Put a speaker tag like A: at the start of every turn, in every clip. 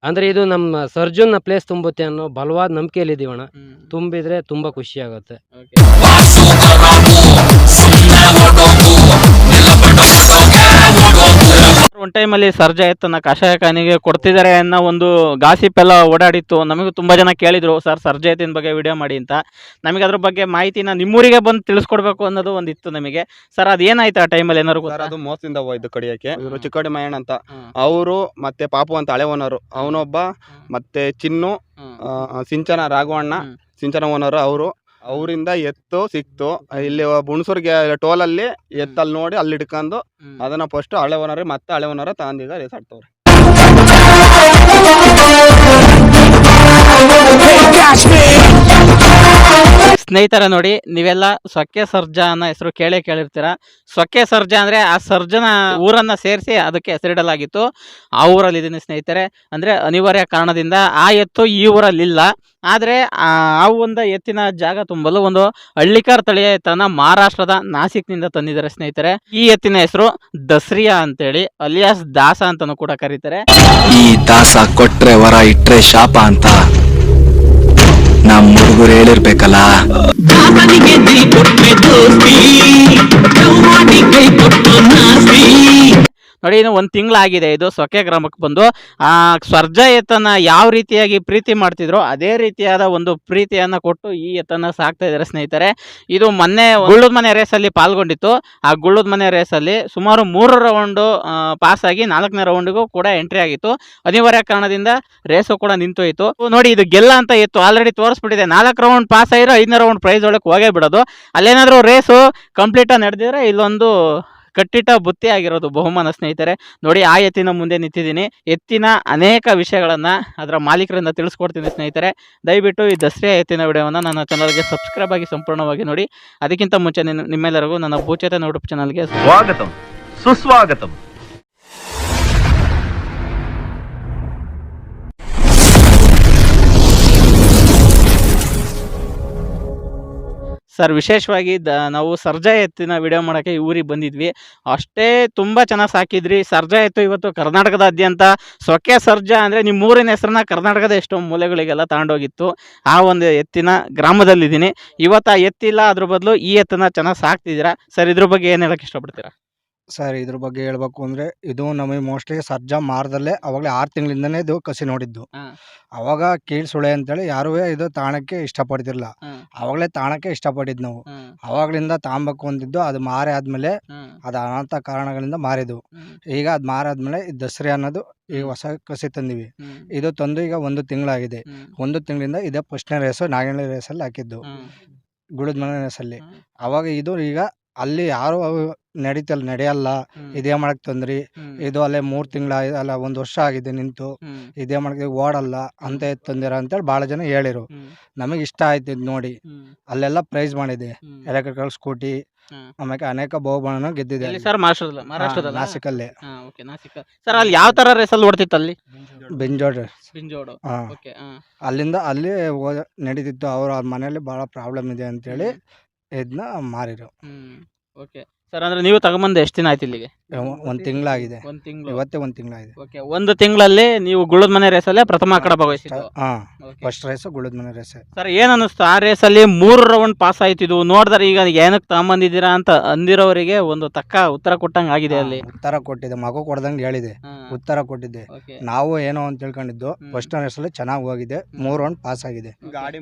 A: ಅಂದ್ರೆ ಇದು ನಮ್ಮ ಸರ್ಜುನ್ ಪ್ಲೇಸ್ ತುಂಬುತ್ತೆ ಅನ್ನೋ ಬಲವಾದ ನಂಬಿಕೆಯಲ್ಲಿ ಇದೀವಣ್ಣ. ತುಂಬಿದ್ರೆ ತುಂಬಾ ಖುಷಿ ಆಗುತ್ತೆ.
B: ಒಂದು ಟೈಮಲ್ಲಿ ಸರ್ಜಾ ಎತ್ತನ್ನ ಕಷಾಯಖಾನಿಗೆ ಕೊಡ್ತಿದ್ದಾರೆ ಅನ್ನೋ ಒಂದು ಗಾಸಿಪ್ ಎಲ್ಲ ಓಡಾಡಿತ್ತು. ನಮಗೂ ತುಂಬಾ ಜನ ಕೇಳಿದ್ರು, ಸರ್ ಸರ್ಜಾ ಎತ್ತಿನ ಬಗ್ಗೆ ವಿಡಿಯೋ ಮಾಡಿ ಅಂತ. ನಮಗೆ ಅದ್ರ ಬಗ್ಗೆ ಮಾಹಿತಿನ ನಿಮ್ಮೂರಿಗೆ ಬಂದು ತಿಳಿಸ್ಕೊಡ್ಬೇಕು ಅನ್ನೋದು ಒಂದಿತ್ತು ನಮಗೆ. ಸರ್ ಅದೇನಾಯ್ತು ಆ ಟೈಮಲ್ಲಿ ಏನಾರು
C: ಸರ್? ಅದು ಮೋಸದಿಂದ ಹೋಯ್ತು ಕಡಿಯಕ್ಕೆ. ಇವರು ಚಿಕ್ಕೋಡಿ ಮಯಣ್ಣ ಅಂತ, ಅವರು ಮತ್ತೆ ಪಾಪು ಅಂತ ಹಳೆ ಓನರು, ಅವನೊಬ್ಬ ಮತ್ತೆ ಚಿನ್ನು, ಸಿಂಚನ ರಾಘವಣ್ಣ, ಸಿಂಚನ ಓನರು ಅವರು. ಅವರಿಂದ ಎತ್ತು ಸಿಕ್ತು. ಇಲ್ಲಿ ಹುಣಸೂರ್ಗೆ ಟೋಲಲ್ಲಿ ಎತ್ತಲ್ಲಿ ನೋಡಿ ಅಲ್ಲಿ ಹಿಡ್ಕೊಂಡು ಅದನ್ನ ಫಸ್ಟ್ ಹಳೆ ಓನರ್ ಮತ್ತೆ ಹಳೆ ಓನರ್ ತಗೊಂಡೀಗ ರೇಸ್ ಆಡ್ತವ್ರೆ.
B: ಸ್ನೇಹಿತರ ನೋಡಿ, ನೀವೆಲ್ಲ ಸೊಕ್ಕೆ ಸರ್ಜಾ ಅನ್ನೋ ಹೆಸರು ಕೇಳಿರ್ತೀರ. ಸೊಕ್ಕೆ ಸರ್ಜಾ ಅಂದ್ರೆ ಆ ಸರ್ಜನ ಊರನ್ನ ಸೇರಿಸಿ ಅದಕ್ಕೆ ಹೆಸರಿಡಲಾಗಿತ್ತು. ಆ ಊರಲ್ಲಿ ಇದೀನಿ ಸ್ನೇಹಿತರೆ. ಅಂದ್ರೆ ಅನಿವಾರ್ಯ ಕಾರಣದಿಂದ ಆ ಎತ್ತು ಈ ಊರಲ್ಲಿಲ್ಲ. ಆದರೆ ಆ ಒಂದು ಎತ್ತಿನ ಜಾಗ ತುಂಬಲು ಒಂದು ಹಳ್ಳಿಕಾರ್ ತಳಿಯ ಎತ್ತನ್ನ ಮಹಾರಾಷ್ಟ್ರದ ನಾಸಿಕ್ನಿಂದ ತಂದಿದ್ದಾರೆ ಸ್ನೇಹಿತರೆ. ಈ ಎತ್ತಿನ ಹೆಸರು ದಸ್ರಿಯಾ ಅಂತೇಳಿ, ಅಲಿಯಾಸ್ ದಾಸ ಅಂತಾನೂ ಕೂಡ ಕರೀತಾರೆ.
D: ಈ ದಾಸ ಕೊಟ್ರೆ ವರ ಇಟ್ರೆ ಶಾಪ ಅಂತ ನಮ್ಮ ಹುಡುಗರು ಹೇಳಿರ್ಬೇಕಲ್ಲ.
B: ನೋಡಿ, ಇನ್ನು 1 ತಿಂಗಳಾಗಿದೆ ಇದು ಸೊಕ್ಕೆ ಗ್ರಾಮಕ್ಕೆ ಬಂದು. ಆ ಸರ್ಜಾ ಎತ್ತನ್ನ ಯಾವ ರೀತಿಯಾಗಿ ಪ್ರೀತಿ ಮಾಡ್ತಿದ್ರು ಅದೇ ರೀತಿಯಾದ ಒಂದು ಪ್ರೀತಿಯನ್ನ ಕೊಟ್ಟು ಈ ಎತ್ತನ್ನ ಸಾಕ್ತಾ ಇದ್ದಾರೆ ಸ್ನೇಹಿತರೆ. ಇದು ಮೊನ್ನೆ ಗುಳ್ಳದ ಮನೆ ರೇಸಲ್ಲಿ ಪಾಲ್ಗೊಂಡಿತ್ತು. ಆ ಗುಳ್ಳದ ಮನೆ ರೇಸಲ್ಲಿ ಸುಮಾರು 3 ರೌಂಡು ಪಾಸ್ ಆಗಿ 4ನೇ ರೌಂಡಿಗೂ ಕೂಡ ಎಂಟ್ರಿ ಆಗಿತ್ತು. ಅನಿವಾರ್ಯ ಕಾರಣದಿಂದ ರೇಸು ಕೂಡ ನಿಂತೋಯ್ತು. ನೋಡಿ, ಇದು ಗೆಲ್ಲ ಅಂತ ಎತ್ತು ಆಲ್ರೆಡಿ ತೋರಿಸ್ಬಿಟ್ಟಿದೆ. 4 ರೌಂಡ್ ಪಾಸ್ ಆಗಿರೋ 5ನೇ ರೌಂಡ್ ಪ್ರೈಸ್ ಒಳಗೆ ಹೋಗೇ ಬಿಡೋದು. ಅಲ್ಲೇನಾದ್ರೂ ರೇಸು ಕಂಪ್ಲೀಟ್ ನಡೆದಿದ್ರೆ ಇಲ್ಲೊಂದು ಕಟ್ಟಿಟ್ಟ ಬುತ್ತಿ ಆಗಿರೋದು ಬಹುಮಾನ ಸ್ನೇಹಿತರೆ. ನೋಡಿ, ಆ ಎತ್ತಿನ ಮುಂದೆ ನಿಂತಿದ್ದೀನಿ. ಎತ್ತಿನ ಅನೇಕ ವಿಷಯಗಳನ್ನ ಅದರ ಮಾಲೀಕರಿಂದ ತಿಳಿಸ್ಕೊಡ್ತೀನಿ ಸ್ನೇಹಿತರೆ. ದಯವಿಟ್ಟು ಈ ದಸರಾ ಎತ್ತಿನ ವಿಡಿಯೋವನ್ನು ನನ್ನ ಚಾನಲ್ಗೆ ಸಬ್ಸ್ಕ್ರೈಬ್ ಆಗಿ ಸಂಪೂರ್ಣವಾಗಿ ನೋಡಿ. ಅದಕ್ಕಿಂತ ಮುಂಚೆ ನಿಮ್ಮೆಲ್ಲರಿಗೂ ನನ್ನ ಭೂಚೇತನ ಯೂಟ್ಯೂಬ್ ಚಾನಲ್ಗೆ
E: ಸ್ವಾಗತಂ ಸುಸ್ವಾಗತಂ.
B: ಸರ್, ವಿಶೇಷವಾಗಿ ನಾವು ಸರ್ಜಾ ಎತ್ತಿನ ವಿಡಿಯೋ ಮಾಡೋಕ್ಕೆ ಈ ಊರಿಗೆ ಬಂದಿದ್ವಿ. ಅಷ್ಟೇ ತುಂಬ ಚೆನ್ನಾಗಿ ಸಾಕಿದ್ರಿ. ಸರ್ಜಾ ಎತ್ತು ಇವತ್ತು ಕರ್ನಾಟಕದಾದ್ಯಂತ ಸೊಕ್ಕೆ ಸರ್ಜಾ ಅಂದರೆ ನಿಮ್ಮ ಊರಿನ ಹೆಸರನ್ನ ಕರ್ನಾಟಕದ ಎಷ್ಟೋ ಮೂಲೆಗಳಿಗೆಲ್ಲ ತಗೊಂಡೋಗಿತ್ತು. ಆ ಒಂದು ಎತ್ತಿನ ಗ್ರಾಮದಲ್ಲಿದ್ದೀನಿ ಇವತ್ತು. ಆ ಎತ್ತಿಲ್ಲ, ಅದ್ರ ಬದಲು ಈ ಎತ್ತನ್ನ ಚೆನ್ನಾಗಿ ಸಾಕ್ತಿದ್ದೀರಾ. ಸರ್, ಇದ್ರ ಬಗ್ಗೆ ಏನು ಹೇಳಕ್ಕೆ ಇಷ್ಟಪಡ್ತೀರಾ?
F: ಸರ್, ಇದ್ರ ಬಗ್ಗೆ ಹೇಳ್ಬೇಕು ಅಂದರೆ ಇದು ನಮಗೆ ಮೋಸ್ಟ್ಲಿ ಸರ್ಜಾ ಮಾರದಲ್ಲೇ ಅವಾಗಲೇ 6 ತಿಂಗಳಿಂದನೇ ಇದು ಕಸಿ ನೋಡಿದ್ದು. ಅವಾಗ ಕೀಳ್ ಸುಳೆ ಅಂತೇಳಿ ಯಾರೂ ಇದು ತಾಣಕ್ಕೆ ಇಷ್ಟಪಡ್ತಿರ್ಲಿಲ್ಲ. ಅವಾಗಲೇ ತಾಣಕ್ಕೆ ಇಷ್ಟಪಟ್ಟಿದ್ದು ನಾವು. ಅವಾಗಲಿಂದ ತಾಂಬಕು ಅಂತಿದ್ದು. ಅದು ಮಾರಿ ಆದ್ಮೇಲೆ ಅದು ಅನಾಥ ಕಾರಣಗಳಿಂದ ಮಾರಿದ್ವು. ಈಗ ಅದು ಮಾರಾದ್ಮೇಲೆ ಈ ದಸರಿ ಅನ್ನೋದು ಈಗ ಹೊಸ ಕಸಿ ತಂದಿವಿ. ಇದು ತಂದು ಈಗ 1 ತಿಂಗಳಾಗಿದೆ. 1 ತಿಂಗಳಿಂದ ಇದೇ ಫಸ್ಟ್ನೇ ರೇಸು ನಾಗೇನಹಳ್ಳಿ ರೇಸಲ್ಲಿ ಹಾಕಿದ್ದು, ಗುಳದ ಮನೆ ರೇಸಲ್ಲಿ. ಅವಾಗ ಇದು ಈಗ ಅಲ್ಲಿ ಯಾರು ನಡೆಯಲ್ಲ, ಇದೇ ಮಾಡಕ್ ತಂದ್ರಿ, ಇದು ಅಲ್ಲೇ 3 ತಿಂಗಳ ಅಲ್ಲ 1 ವರ್ಷ ಆಗಿದೆ ನಿಂತು, ಇದೇ ಮಾಡಕ್ ಓಡಲ್ಲ ಅಂತ ತಂದಿರ ಅಂತೇಳಿ ಭಾಳ ಜನ ಹೇಳಿರು. ನಮಗೆ ಇಷ್ಟ ಆಯ್ತು ಇದು ನೋಡಿ. ಅಲ್ಲೆಲ್ಲ ಪ್ರೈಸ್ ಮಾಡಿದೆ, ಎಲೆಕ್ಟ್ರಿಕಲ್ ಸ್ಕೂಟಿ, ಆಮೇಲೆ ಅನೇಕ ಬಹುಮಾನ ಗೆದ್ದಿದೆ
B: ಸರ್. ಮಹಾರಾಷ್ಟ್ರದಲ್ಲಿ
F: ನಾಸಿಕಲ್ಲೇ.
B: ಸರ್, ಅಲ್ಲಿ ಯಾವ ತರ ರೇಸಲ್ಲಿ ಓಡ್ತಿತ್ತು? ಅಲ್ಲಿ
F: ಬೆಂಜೋಡ್.
B: ಹಾ,
F: ಅಲ್ಲಿಂದ ಅಲ್ಲಿ ನಡೀತಿತ್ತು. ಅವ್ರ ಮನೇಲಿ ಭಾಳ ಪ್ರಾಬ್ಲಮ್ ಇದೆ ಅಂತೇಳಿ ಇದನ್ನ ಮಾರಿರು.
B: ಸರ್, ಅಂದ್ರೆ ನೀವು ತಗೊಂಬಂದು ಎಷ್ಟು ದಿನ ಆಯ್ತು ಇಲ್ಲಿಗೆ?
F: 1 ತಿಂಗಳಾಗಿದೆ. ಇವತ್ತೇ 1 ತಿಂಗಳಾಗಿದೆ.
B: 1 ತಿಂಗಳಲ್ಲಿ ನೀವು ಗುಳ್ಳದ ಮನೆ ರೇಸಲ್ಲೇ ಪ್ರಥಮ ಕಡೆ ಭಾಗವಹಿಸಿದ್ದು.
F: ಫಸ್ಟ್ ರೇಸ್ ಗುಳ್ಳದ ಮನೆ ರೇಸ್.
B: ಸರ್, ಏನ್ ಅನಿಸ್ತು ಆ ರೇಸಲ್ಲಿ? 3 ರೌಂಡ್ ಪಾಸ್ ಆಯ್ತಿದ್ವು. ನೋಡಿದ್ರೆ ಈಗ ಏನಕ್ಕೆ ತಗೊಂಬಂದಿದ್ದೀರಾ ಅಂತ ಅಂದಿರೋರಿಗೆ ಒಂದು ತಕ್ಕ ಉತ್ತರ ಕೊಟ್ಟಂಗೆ ಆಗಿದೆ. ಅಲ್ಲಿ
F: ಉತ್ತರ ಕೊಟ್ಟಿದ್ದೆ, ಮಗು ಕೊಡ್ದಂಗೆ ಹೇಳಿದೆ, ಉತ್ತರ ಕೊಟ್ಟಿದ್ದೆ. ನಾವು ಏನೋ ಅಂತ ತಿಳ್ಕೊಂಡಿದ್ದು. ಫಸ್ಟ್ ರೇಸ್ ಅಲ್ಲಿ ಚೆನ್ನಾಗಿ ಹೋಗಿದೆ, 3 ರೌಂಡ್ ಪಾಸ್ ಆಗಿದೆ. ಗಾಡಿ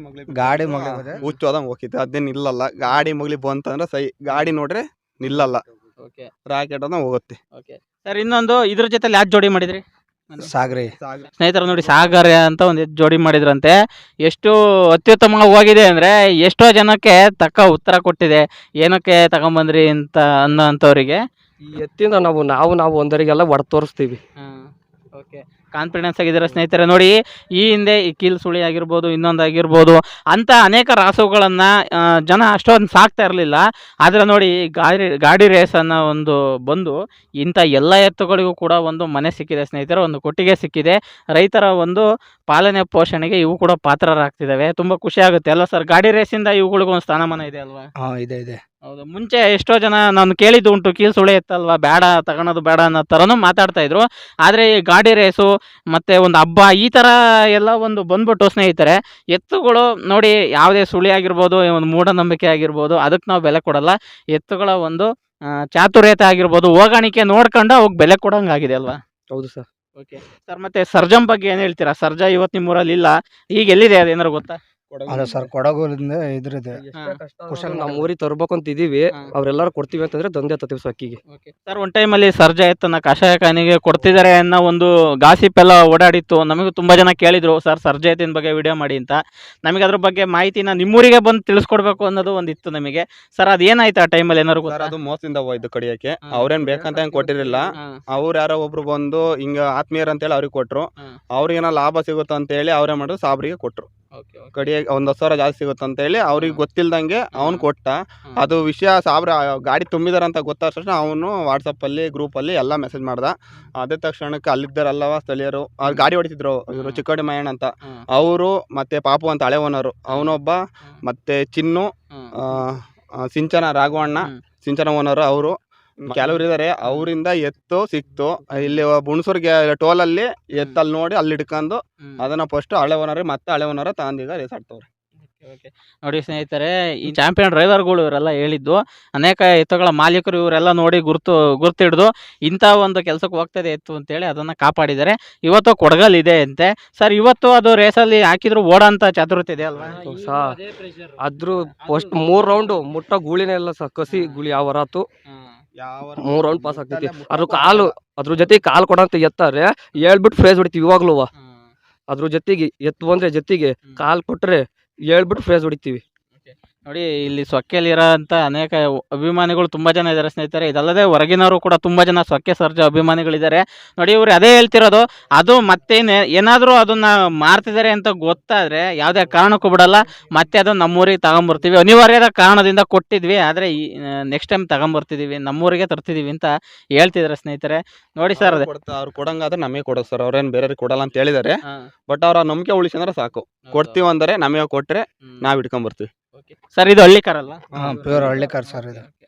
F: ಮಗಲಿ
C: ಹುಚ್ಚೋದಂಗೆ ಹೋಗಿತ್ತು, ಅದೇನು ನಿಲ್ಲಲ್ಲ. ಗಾಡಿ ಮಗಲಿ ಬಂತಂದ್ರೆ ಸೈ, ಗಾಡಿ ನೋಡ್ರೆ ನಿಲ್ಲಲ್ಲ, ರಾಕೆಟ್ ಅದ ಹೋಗುತ್ತೆ.
B: ಸರ್, ಇನ್ನೊಂದು ಇದ್ರ ಜೊತೆ ಯಾಕೆ ಜೋಡಿ ಮಾಡಿದ್ರಿ?
F: ಸಾಗರಿ
B: ಸ್ನೇಹಿತರು ನೋಡಿ, ಸಾಗರ ಅಂತ ಒಂದು ಜೋಡಿ ಮಾಡಿದ್ರಂತೆ. ಎಷ್ಟು ಅತ್ಯುತ್ತಮವಾಗಿ ಹೋಗಿದೆ ಅಂದ್ರೆ ಎಷ್ಟೋ ಜನಕ್ಕೆ ತಕ್ಕ ಉತ್ತರ ಕೊಟ್ಟಿದೆ. ಏನಕ್ಕೆ ತಗೊಂಬಂದ್ರಿ ಅಂತ ಅನ್ನೋಂಥವ್ರಿಗೆ
A: ಈ ಎತ್ತಿಂದ ನಾವು ಒಂದರಿಗೆಲ್ಲ ಒಡ ತೋರಿಸ್ತೀವಿ.
B: ಕಾನ್ಫಿಡೆನ್ಸ್ ಆಗಿದ್ದಾರೆ ಸ್ನೇಹಿತರೆ. ನೋಡಿ, ಈ ಹಿಂದೆ ಈ ಕೀಲ್ ಸುಳಿ ಆಗಿರ್ಬೋದು, ಇನ್ನೊಂದಾಗಿರ್ಬೋದು ಅಂತ ಅನೇಕ ರಾಸುಗಳನ್ನು ಜನ ಅಷ್ಟೊಂದು ಸಾಕ್ತಾ ಇರಲಿಲ್ಲ. ಆದರೆ ನೋಡಿ, ಗಾಡಿ ರೇಸ್ ಅನ್ನೋ ಒಂದು ಬಂದು ಇಂಥ ಎಲ್ಲ ಎತ್ತುಗಳಿಗೂ ಕೂಡ ಒಂದು ಮನೆ ಸಿಕ್ಕಿದೆ ಸ್ನೇಹಿತರೆ, ಒಂದು ಕೊಟ್ಟಿಗೆ ಸಿಕ್ಕಿದೆ. ರೈತರ ಒಂದು ಪಾಲನೆ ಪೋಷಣೆಗೆ ಇವು ಕೂಡ ಪಾತ್ರರಾಗ್ತಿದ್ದಾವೆ. ತುಂಬ ಖುಷಿ ಆಗುತ್ತೆ ಅಲ್ವಾ ಸರ್? ಗಾಡಿ ರೇಸಿಂದ ಇವುಗಳಿಗೂ ಒಂದು ಸ್ಥಾನಮಾನ ಇದೆ ಅಲ್ವಾ?
F: ಇದೆ.
B: ಹೌದು, ಮುಂಚೆ ಎಷ್ಟೋ ಜನ ನಾನು ಕೇಳಿದ್ದು ಉಂಟು, ಕೀಲ್ ಸುಳೆ ಎತ್ತಲ್ವಾ, ಬೇಡ ತಗೊಳೋದು ಬೇಡ ಅನ್ನೋ ಥರನೂ ಮಾತಾಡ್ತಾ ಇದ್ರು. ಆದರೆ ಈ ಗಾಡಿ ರೇಸು ಮತ್ತು ಒಂದು ಹಬ್ಬ ಈ ಥರ ಎಲ್ಲ ಒಂದು ಬಂದ್ಬಿಟ್ಟು ಸ್ನೇಹಿತರೆ, ಎತ್ತುಗಳು ನೋಡಿ ಯಾವುದೇ ಸುಳಿ ಆಗಿರ್ಬೋದು, ಒಂದು ಮೂಢನಂಬಿಕೆ ಆಗಿರ್ಬೋದು, ಅದಕ್ಕೆ ನಾವು ಬೆಲೆ ಕೊಡಲ್ಲ. ಎತ್ತುಗಳ ಒಂದು ಚಾತುರ್ಯತೆ ಆಗಿರ್ಬೋದು, ಹೋಗಾಣಿಕೆ ನೋಡ್ಕೊಂಡು ಅವಾಗ ಬೆಲೆ ಕೊಡೋಂಗಾಗಿದೆ ಅಲ್ವಾ?
A: ಹೌದು ಸರ್.
B: ಓಕೆ ಸರ್, ಮತ್ತೆ ಸರ್ಜಮ್ ಬಗ್ಗೆ ಏನು ಹೇಳ್ತೀರಾ? ಸರ್ಜಾ ಇವತ್ತು ನಿಮ್ಮೂರಲ್ಲಿ ಇಲ್ಲ, ಈಗ ಎಲ್ಲಿದೆ ಅದೇನಾರು ಗೊತ್ತಾ?
F: ಅಲ್ಲ ಸರ್, ಕೊಡಗುಲಿಂದ ಇದ್ರದ್ದು
A: ಕುಶಲ್ ನಮ್ಮ ಊರಿಗೆ ತರ್ಬೇಕು ಅಂತ ಇದೀವಿ, ಅವ್ರೆಲ್ಲರೂ ಕೊಡ್ತೀವಿ ಅಂತಂದ್ರೆ ದಂಧೆ ಹತ್ತೀವಿ ಅಕ್ಕಿಗೆ.
B: ಸರ್, ಒಂದು ಟೈಮಲ್ಲಿ ಸರ್ಜಾ ಎತ್ತನ್ನ ಕಷಾಯಖಾನಿಗೆ ಕೊಡ್ತಿದ್ದಾರೆ ಅನ್ನೋ ಒಂದು ಗಾಸಿಪ್ ಎಲ್ಲ ಓಡಾಡಿತ್ತು. ನಮಗೂ ತುಂಬ ಜನ ಕೇಳಿದ್ರು, ಸರ್ ಸರ್ಜಾ ಎತ್ತಿನ ಬಗ್ಗೆ ವಿಡಿಯೋ ಮಾಡಿ ಅಂತ. ನಮಗೆ ಅದ್ರ ಬಗ್ಗೆ ಮಾಹಿತಿನ ನಿಮ್ಮೂರಿಗೆ ಬಂದು ತಿಳಿಸ್ಕೊಡ್ಬೇಕು ಅನ್ನೋದು ಒಂದಿತ್ತು ನಮಗೆ. ಸರ್, ಅದೇನಾಯ್ತು ಆ ಟೈಮಲ್ಲಿ ಏನಾರು
C: ಸರ್, ಅದು ಮೋಸದಿಂದ ಹೋಯ್ತು ಕಡಿಯಕ್ಕೆ. ಅವ್ರೇನ್ ಬೇಕಂತ ಹೆಂಗ್ ಕೊಟ್ಟಿರಲಿಲ್ಲ. ಅವ್ರು ಯಾರೋ ಒಬ್ರು ಬಂದು ಹಿಂಗ ಆತ್ಮೀಯರ್ ಅಂತೇಳಿ ಅವ್ರಿಗೆ ಕೊಟ್ರು. ಅವ್ರಿಗೇನೋ ಲಾಭ ಸಿಗುತ್ತ ಅಂತ ಹೇಳಿ ಅವ್ರೇ ಮಾಡಿದ್ರು, ಸಾಬ್ರಿಗೆ ಕೊಟ್ರು. ಕಡಿಯಾಗಿ 1,000 ಜಾಸ್ತಿ ಸಿಗುತ್ತೆ ಅಂತ ಹೇಳಿ ಅವ್ರಿಗೆ ಗೊತ್ತಿಲ್ದಂಗೆ ಅವ್ನು ಕೊಟ್ಟ. ಅದು ವಿಷಯ ಸಾಬ್ರ ಗಾಡಿ ತುಂಬಿದಾರ ಅಂತ ಗೊತ್ತಾದ ತಕ್ಷಣ ಅವನು ವಾಟ್ಸಪ್ಪಲ್ಲಿ ಗ್ರೂಪಲ್ಲಿ ಎಲ್ಲ ಮೆಸೇಜ್ ಮಾಡ್ದ. ಅದೇ ತಕ್ಷಣಕ್ಕೆ ಅಲ್ಲಿದ್ದಾರಲ್ಲವ ಸ್ಥಳೀಯರು, ಅವ್ರು ಗಾಡಿ ಹೊಡಿತಿದ್ರು, ಇವರು ಚಿಕ್ಕೋಡಿ ಮಯಣ್ಣ ಅಂತ, ಅವರು ಮತ್ತೆ ಪಾಪು ಅಂತ ಹಳೆ ಓನರು ಅವನೊಬ್ಬ, ಮತ್ತೆ ಚಿನ್ನು, ಸಿಂಚನ ರಾಘವಣ್ಣ, ಸಿಂಚನ ಓನರು ಅವರು ಕೆಲವ್ರು ಇದಾರೆ. ಅವರಿಂದ ಎತ್ತು ಸಿಕ್ತು. ಇಲ್ಲಿ ಹುಣಸೂರ್ಗೆ ಟೋಲಲ್ಲಿ ಎತ್ತಲ್ಲಿ ನೋಡಿ ಅಲ್ಲಿ ಹಿಡ್ಕೊಂಡು ಅದನ್ನ ಫಸ್ಟ್ ಹಳೆ ಓನರ್ ಮತ್ತೆ ಹಳೆ ಓನರ್ ತಗೊಂಡೀಗ ರೇಸ್ ಆಡ್ತವ್ರೆ.
B: ನೋಡಿ ಸ್ನೇಹಿತರೆ, ಈ ಚಾಂಪಿಯನ್ ಡ್ರೈವರ್ಗಳು ಇವರೆಲ್ಲ ಹೇಳಿದ್ದು, ಅನೇಕ ಎತ್ತುಗಳ ಮಾಲೀಕರು ಇವರೆಲ್ಲ ನೋಡಿ ಗುರ್ತಿಡ್ದು ಇಂಥ ಒಂದು ಕೆಲಸಕ್ಕೆ ಹೋಗ್ತದೆ ಎತ್ತು ಅಂತೇಳಿ ಅದನ್ನು ಕಾಪಾಡಿದ್ದಾರೆ. ಇವತ್ತು ಕೊಡಗಲ್ಲಿದೆ ಅಂತೆ. ಸರ್, ಇವತ್ತು ಅದು ರೇಸಲ್ಲಿ ಹಾಕಿದ್ರು ಓಡೋಂಥ ಚಾತುರ್ಯತೆ ಇದೆ ಅಲ್ವಾ?
A: ಅದ್ರ ಫಸ್ಟ್ 3 ರೌಂಡು ಮುಟ್ಟ ಗೂಳಿನೇ ಇಲ್ಲ ಸರ್, ಕಸಿ ಗುಳಿ ಯಾವ ರಾತು 3 ರೌಂಡ್ ಪಾಸ್ ಆಗ್ತೈತಿ. ಅದ್ರ ಜೊತೆ ಕಾಲು ಕೊಡಂತ ಎತ್ತಾರೆ ಹೇಳ್ಬಿಟ್ಟು ಫ್ರೇಸ್ ಹೊಡಿತೀವಿ ಇವಾಗ್ಲೂ. ಅದ್ರ ಜೊತೆಗೆ ಎತ್ತು ಬಂದ್ರೆ ಜೊತೆಗೆ ಕಾಲ್ ಕೊಟ್ರೆ ಹೇಳ್ಬಿಟ್ಟು ಫ್ರೇಸ್ ಹೊಡಿತೀವಿ.
B: ನೋಡಿ, ಇಲ್ಲಿ ಸೊಕ್ಕೆಯಲ್ಲಿರೋ ಅಂತ ಅನೇಕ ಅಭಿಮಾನಿಗಳು ತುಂಬ ಜನ ಇದ್ದಾರೆ ಸ್ನೇಹಿತರೆ. ಇದಲ್ಲದೆ ಹೊರಗಿನವರು ಕೂಡ ತುಂಬ ಜನ ಸೊಕ್ಕೆ ಸರ್ಜಾ ಅಭಿಮಾನಿಗಳಿದ್ದಾರೆ. ನೋಡಿ, ಇವ್ರು ಅದೇ ಹೇಳ್ತಿರೋದು, ಅದು ಮತ್ತೆ ಏನಾದರೂ ಅದನ್ನ ಮಾರ್ತಿದ್ದಾರೆ ಅಂತ ಗೊತ್ತಾದರೆ ಯಾವುದೇ ಕಾರಣಕ್ಕೂ ಬಿಡಲ್ಲ, ಮತ್ತೆ ಅದನ್ನು ನಮ್ಮೂರಿಗೆ ತಗೊಂಬರ್ತೀವಿ. ಅನಿವಾರ್ಯದ ಕಾರಣದಿಂದ ಕೊಟ್ಟಿದ್ವಿ, ಆದರೆ ನೆಕ್ಸ್ಟ್ ಟೈಮ್ ತಗೊಂಬರ್ತಿದ್ದೀವಿ, ನಮ್ಮೂರಿಗೆ ತರ್ತಿದ್ದೀವಿ ಅಂತ ಹೇಳ್ತಿದ್ದಾರೆ ಸ್ನೇಹಿತರೆ. ನೋಡಿ ಸರ್,
C: ಅವ್ರು ಕೊಡಂಗಾದ್ರೆ ನಮಗೆ ಕೊಡೋದು ಸರ್, ಅವ್ರೇನು ಬೇರೆಯವ್ರಿಗೆ ಕೊಡಲ್ಲ ಅಂತ ಹೇಳಿದ್ದಾರೆ. ಬಟ್ ಅವ್ರ ನಂಬಿಕೆ ಉಳಿಸಿದ್ರೆ ಸಾಕು. ಕೊಡ್ತೀವಿ ಅಂದರೆ ನಮಗೆ ಕೊಟ್ಟರೆ ನಾವು ಇಟ್ಕೊಂಬರ್ತೀವಿ.
B: ಸರ್, ಇದು ಹಳ್ಳಿ ಕಾರ್ ಅಲ್ಲ?
F: ಪ್ಯೂರ್ ಹಳ್ಳಿ ಕಾರ್ ಸರ್ ಇದು.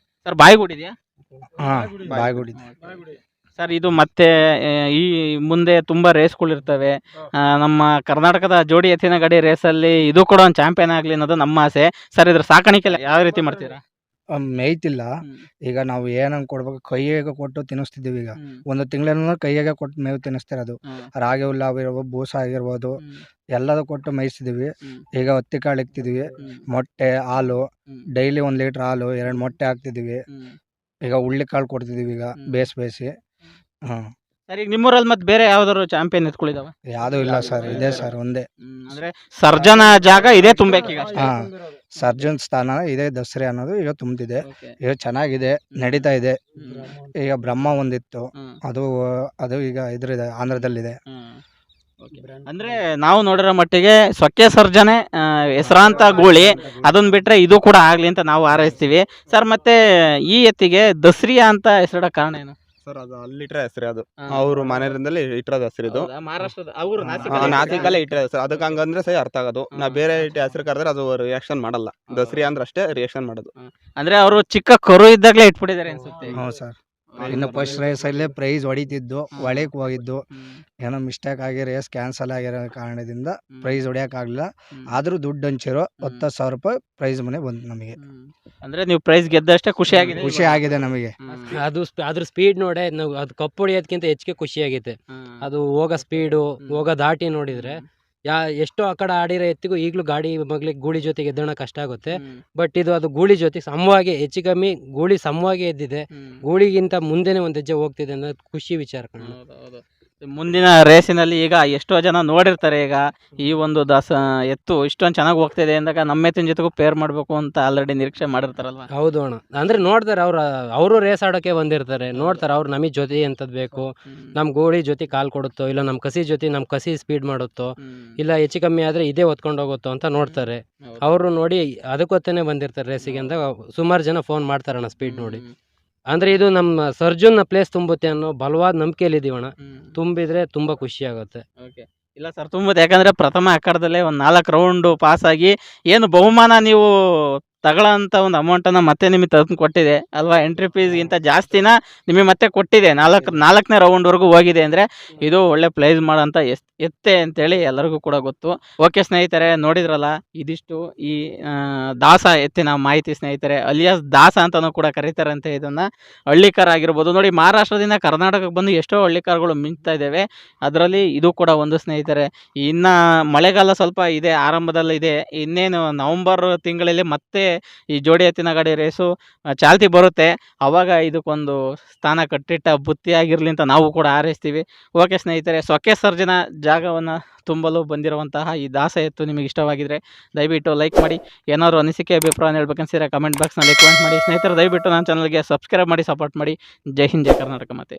B: ಸರ್, ಬಾಯಿಗುಡಿದೆಯಾ?
F: ಬಾಯ್ಗುಡಿ
B: ಸರ್, ಇದು ಮತ್ತೆ ಈ ಮುಂದೆ ತುಂಬ ರೇಸ್ಗಳಿರ್ತವೆ. ನಮ್ಮ ಕರ್ನಾಟಕದ ಜೋಡಿ ಎತ್ತಿನ ಗಾಡಿ ರೇಸಲ್ಲಿ ಇದು ಕೂಡ ಒಂದು ಚಾಂಪಿಯನ್ ಆಗಲಿ ಅನ್ನೋದು ನಮ್ಮ ಆಸೆ. ಸರ್, ಇದ್ರ ಸಾಕಾಣಿಕೆ ಯಾವ ರೀತಿ ಮಾಡ್ತೀರಾ?
F: ಮೇಯ್ತಿಲ್ಲ. ಈಗ ನಾವು ಏನಂಗ್ ಕೊಡ್ಬೇಕು, ಕೈಯಾಗ ಕೊಟ್ಟು ತಿನ್ನಿಸ್ತಿದ್ದೀವಿ. ಈಗ 1 ತಿಂಗಳಿಂದ ಕೈಯಾಗ ಕೊಟ್ಟು ಮೇವು ತಿನ್ನಿಸ್ತಿರೋದು. ರಾಗಿ ಹುಲ್ಲು ಆಗಿರ್ಬೋದು, ಬೂಸ ಆಗಿರ್ಬೋದು, ಎಲ್ಲದೂ ಕೊಟ್ಟು ಮೇಯಿಸ್ತಿದ್ದೀವಿ. ಈಗ ಹತ್ತಿ ಕಾಳು ಇಕ್ತಿದ್ದೀವಿ, ಮೊಟ್ಟೆ, ಹಾಲು, ಡೈಲಿ 1 ಲೀಟ್ರ್ ಹಾಲು, 2 ಮೊಟ್ಟೆ ಹಾಕ್ತಿದ್ದೀವಿ. ಈಗ ಹುಳ್ಳಿ ಕಾಳು ಕೊಡ್ತಿದ್ದೀವಿ ಈಗ ಬೇಯಿಸಿ.
B: ಸರ್, ಈಗ ನಿಮ್ಮೂರಲ್ಲಿ ಮತ್ತೆ ಬೇರೆ ಯಾವ್ದಾದ್ರು ಚಾಂಪಿಯನ್ ಎತ್ಕೊಳ್ಳಿದಾವ?
F: ಯಾವುದೂ ಇಲ್ಲ ಸರ್, ಇದೆ ಸರ್ ಒಂದೇ.
B: ಅಂದ್ರೆ ಸರ್ಜನ ಜಾಗ ಇದೆ ತುಂಬಬೇಕೀಗ?
F: ಸರ್ಜನ್ ಸ್ಥಾನ ಇದೆ, ದಸರೆ ಅನ್ನೋದು ಈಗ ತುಂಬಿದೆ. ಈಗ ಚೆನ್ನಾಗಿದೆ, ನಡೀತಾ ಇದೆ. ಈಗ ಬ್ರಹ್ಮ ಒಂದಿತ್ತು, ಅದು ಈಗ ಇದ್ರಿದೆ, ಆಂಧ್ರದಲ್ಲಿದೆ.
B: ಅಂದ್ರೆ ನಾವು ನೋಡಿರೋ ಮಟ್ಟಿಗೆ ಸೊಕ್ಕೆ ಸರ್ಜನೆ ಹೆಸರಾಂತ ಗೂಳಿ, ಅದನ್ನ ಬಿಟ್ರೆ ಇದು ಕೂಡ ಆಗ್ಲಿ ಅಂತ ನಾವು ಹಾರೈಸ್ತೀವಿ. ಸರ್, ಮತ್ತೆ ಈ ಎತ್ತಿಗೆ ದಸರಿಯಾ ಅಂತ ಹೆಸರಿಡೋ ಕಾರಣ ಏನು?
C: ಸರ್, ಅದು ಅಲ್ಲಿಟ್ರೆ ಹೆಸರು, ಅದು ಅವ್ರ ಮನೆಯಿಂದಲೇ ಇಟ್ಟಿರೋದು ಹೆಸರು. ಇದು
B: ಮಹಾರಾಷ್ಟ್ರದ
C: ನಾಸಿಕಲ್ಲೇ ಇಟ್ಟಿರೋದು ಸರ್. ಅದಕ್ಕೆ ಹಂಗಂದ್ರೆ ಸರಿ ಅರ್ಥ ಆಗೋದು. ನಾ ಬೇರೆ ಹೆಸರು ಕರೆದ್ರೆ ಅದು ರಿಯಾಕ್ಷನ್ ಮಾಡಲ್ಲ. ದಸರಿ ಅಂದ್ರೆ ಅಷ್ಟೇ ರಿಯಾಕ್ಷನ್ ಮಾಡೋದು.
B: ಅಂದ್ರೆ ಅವರು ಚಿಕ್ಕ ಕರು ಇದ್ದಾಗಲೇ ಇಟ್ಬಿಟ್ಟಿದ್ದಾರೆ ಅನ್ಸುತ್ತೆ.
F: ಹ್ಞೂ ಸರ್, ಇನ್ನು ಫಸ್ಟ್ ರೇಸಲ್ಲೇ ಪ್ರೈಸ್ ಹೊಡಿತಿದ್ದು, ಒಳಗೆ ಹೋಗಿದ್ದು, ಏನೋ ಮಿಸ್ಟೇಕ್ ಆಗಿ ರೇಸ್ ಕ್ಯಾನ್ಸಲ್ ಆಗಿರೋ ಕಾರಣದಿಂದ ಪ್ರೈಸ್ ಹೊಡಿಯೋಕ್ಕಾಗಲಿಲ್ಲ. ಆದರೂ ದುಡ್ಡು ಹಂಚಿರೋ 10,000 ರೂಪಾಯಿ ಪ್ರೈಸ್ ಮನೆ ಬಂತು ನಮಗೆ.
B: ಅಂದ್ರೆ ನೀವು ಪ್ರೈಸ್ ಗೆದ್ದಷ್ಟೇ ಖುಷಿ
F: ಆಗಿದೆ ನಮಗೆ.
A: ಅದ್ರ ಸ್ಪೀಡ್ ನೋಡೇ ನಾವು ಅದು ಕಪ್ಪು ಹೊಡಿಯೋದಕ್ಕಿಂತ ಹೆಚ್ಚಿಗೆ ಖುಷಿ ಆಗೈತೆ. ಅದು ಹೋಗೋ ಸ್ಪೀಡು, ಹೋಗೋ ದಾಟಿ ನೋಡಿದ್ರೆ ಎಷ್ಟೋ ಆ ಕಡೆ ಆಡಿರೋ ಎತ್ತಿಗೂ ಈಗಲೂ ಗಾಡಿ ಮಗ್ಲಿಗೆ ಗೂಳಿ ಜೊತೆಗೆ ಎದ್ದೋಣ ಕಷ್ಟ ಆಗುತ್ತೆ. ಬಟ್ ಅದು ಗೂಳಿ ಜೊತೆ ಸಮವಾಗಿ ಹೆಚ್ಚು ಕಮ್ಮಿ ಗೂಳಿ ಸಮವಾಗಿ ಎದ್ದಿದೆ. ಗೂಳಿಗಿಂತ ಮುಂದೆನೆ ಒಂದು ಹೆಜ್ಜೆ ಹೋಗ್ತಿದೆ ಅನ್ನೋದು ಖುಷಿ ವಿಚಾರ.
B: ಮುಂದಿನ ರೇಸಿನಲ್ಲಿ ಈಗ ಎಷ್ಟೋ ಜನ ನೋಡಿರ್ತಾರೆ, ಈಗ ಈ ಒಂದು ಎತ್ತು ಇಷ್ಟೊಂದು ಚೆನ್ನಾಗಿ ಹೋಗ್ತಿದೆ ಅಂದಾಗ ನಮ್ಮ ಎತ್ತಿನ ಜೊತೆಗೂ ಪೇರ್ ಮಾಡಬೇಕು ಅಂತ ಆಲ್ರೆಡಿ ನಿರೀಕ್ಷೆ ಮಾಡಿರ್ತಾರಲ್ವ?
A: ಹೌದು ಅಣ್ಣ, ಅಂದ್ರೆ ನೋಡ್ತಾರೆ ಅವರು ರೇಸ್ ಆಡೋಕೆ ಬಂದಿರ್ತಾರೆ, ನೋಡ್ತಾರೆ ಅವ್ರು ನಮಗೆ ಜೊತೆ ಎಂಥದ್ದು ಬೇಕು, ನಮ್ಮ ಗೋಳಿ ಜೊತೆ ಕಾಲು ಕೊಡುತ್ತೋ, ಇಲ್ಲ ನಮ್ಮ ಕಸಿ ಜೊತೆ ನಮ್ಮ ಕಸಿ ಸ್ಪೀಡ್ ಮಾಡುತ್ತೋ, ಇಲ್ಲ ಹೆಚ್ಚು ಕಮ್ಮಿ ಆದರೆ ಇದೇ ಹೊತ್ಕೊಂಡು ಹೋಗುತ್ತೋ ಅಂತ ನೋಡ್ತಾರೆ. ಅವರು ನೋಡಿ ಅದಕ್ಕೊತ್ತೇ ಬಂದಿರ್ತಾರೆ ರೇಸಿಗೆ ಅಂತ ಸುಮಾರು ಜನ ಫೋನ್ ಮಾಡ್ತಾರಣ್ಣ ಸ್ಪೀಡ್ ನೋಡಿ. ಅಂದ್ರೆ ಇದು ನಮ್ಮ ಸರ್ಜುನ್ ಪ್ಲೇಸ್ ತುಂಬುತ್ತೆ ಅನ್ನೋ ಬಲವಾದ ನಂಬಿಕೆಯಲ್ಲಿದ್ದೀವಣ್ಣ. ತುಂಬಿದ್ರೆ ತುಂಬಾ ಖುಷಿ ಆಗುತ್ತೆ.
B: ಇಲ್ಲ ಸರ್, ತುಂಬುತ್ತೆ. ಯಾಕಂದ್ರೆ ಪ್ರಥಮ ಅಖಾಡದಲ್ಲೇ ಒಂದು 4 ರೌಂಡ್ ಪಾಸ್ ಆಗಿ ಏನು ಬಹುಮಾನ ನೀವು ತಗೊಳ್ಳೋಂಥ ಒಂದು ಅಮೌಂಟನ್ನು ಮತ್ತೆ ನಿಮಗೆ ತಂದು ಕೊಟ್ಟಿದೆ ಅಲ್ವಾ. ಎಂಟ್ರಿ ಫೀಸ್ಗಿಂತ ಜಾಸ್ತಿನ ನಿಮಗೆ ಮತ್ತೆ ಕೊಟ್ಟಿದೆ. ನಾಲ್ಕನೇ ರೌಂಡ್ವರೆಗೂ ಹೋಗಿದೆ ಅಂದರೆ ಇದು ಒಳ್ಳೆ ಪ್ಲೇಸ್ ಮಾಡೋಂಥ ಎತ್ತೆ ಅಂತೇಳಿ ಎಲ್ಲರಿಗೂ ಕೂಡ ಗೊತ್ತು. ಓಕೆ ಸ್ನೇಹಿತರೆ, ನೋಡಿದ್ರಲ್ಲ, ಇದಿಷ್ಟು ಈ ದಾಸ ಎತ್ತಿನ ಮಾಹಿತಿ ಸ್ನೇಹಿತರೆ. ಅಲಿಯಾಸ್ ದಾಸ ಅಂತಲೂ ಕೂಡ ಕರೀತಾರಂತೆ ಇದನ್ನು. ಹಳ್ಳಿಕಾರ ಆಗಿರ್ಬೋದು ನೋಡಿ, ಮಹಾರಾಷ್ಟ್ರದಿಂದ ಕರ್ನಾಟಕಕ್ಕೆ ಬಂದು ಎಷ್ಟೋ ಹಳ್ಳಿಕಾರಗಳು ಮಿಂಚ್ತಾ ಇದ್ದಾವೆ. ಅದರಲ್ಲಿ ಇದು ಕೂಡ ಒಂದು ಸ್ನೇಹಿತರೆ. ಇನ್ನು ಮಳೆಗಾಲ ಸ್ವಲ್ಪ ಇದೆ, ಆರಂಭದಲ್ಲಿದೆ. ಇನ್ನೇನು ನವಂಬರ್ ತಿಂಗಳಲ್ಲಿ ಮತ್ತೆ ಈ ಜೋಡಿ ಎತ್ತಿನ ಗಾಡಿ ರೇಸು ಚಾಲ್ತಿ ಬರುತ್ತೆ. ಆವಾಗ ಇದಕ್ಕೊಂದು ಸ್ಥಾನ ಕಟ್ಟಿಟ್ಟ ಬುತ್ತಿಯಾಗಿರಲಿ ಅಂತ ನಾವು ಕೂಡ ಹಾರೈಸ್ತೀವಿ. ಓಕೆ ಸ್ನೇಹಿತರೆ, ಸೊಕ್ಕೆ ಸರ್ಜನ ಜಾಗವನ್ನು ತುಂಬಲು ಬಂದಿರುವಂತಹ ಈ ದಾಸ ಎತ್ತು ನಿಮಗೆ ಇಷ್ಟವಾಗಿದ್ದರೆ ದಯವಿಟ್ಟು ಲೈಕ್ ಮಾಡಿ. ಏನಾದರೂ ಅನಿಸಿಕೆ ಅಭಿಪ್ರಾಯ ಹೇಳ್ಬೇಕನ್ಸಿದ್ರೆ ಕಮೆಂಟ್ ಬಾಕ್ಸ್ನಲ್ಲಿ ಕಮೆಂಟ್ ಮಾಡಿ. ಸ್ನೇಹಿತರೆ, ದಯವಿಟ್ಟು ನನ್ನ ಚಾನಲ್ಗೆ ಸಬ್ಸ್ಕ್ರೈಬ್ ಮಾಡಿ, ಸಪೋರ್ಟ್ ಮಾಡಿ. ಜೈ ಹಿಂದ್, ಜೈ ಕರ್ನಾಟಕ ಮಾತೆ.